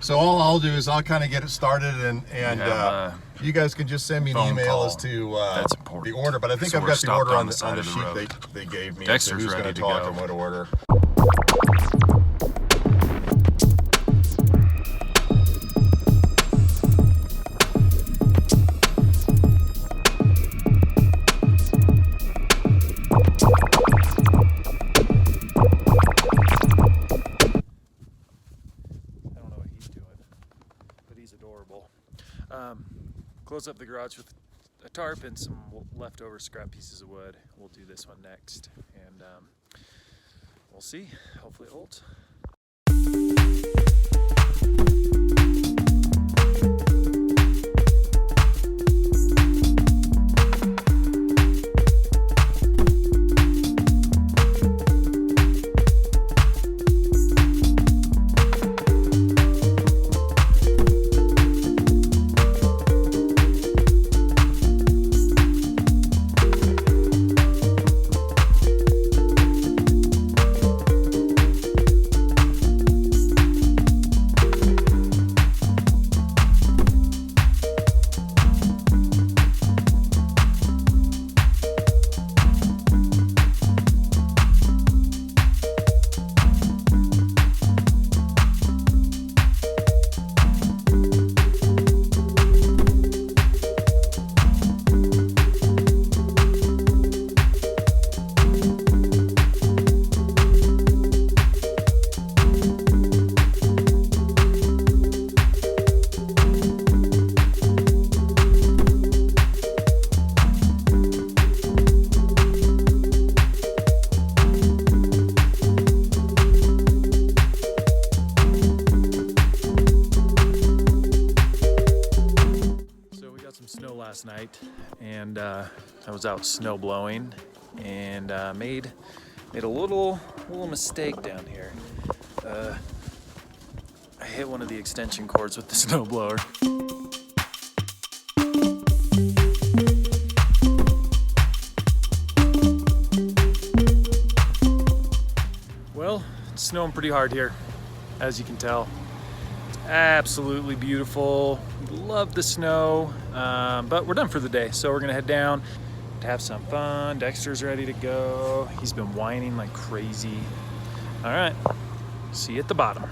So all I'll do is I'll kind of get it started, and you guys can just send me an email as to the order. But I think I've got the order on the sheet they gave me. Dexter's who's ready going to talk go. and what order. Adorable. Close up the garage with a tarp and some leftover scrap pieces of wood. We'll do this one next, and we'll see. Hopefully it holds. Last night, and I was out snow blowing, and made a little mistake down here. I hit one of the extension cords with the snow blower. Well, it's snowing pretty hard here, as you can tell. Absolutely beautiful. Love the snow, but we're done for the day, so we're gonna head down to have some fun. Dexter's ready to go. He's been whining like crazy. All right, see you at the bottom.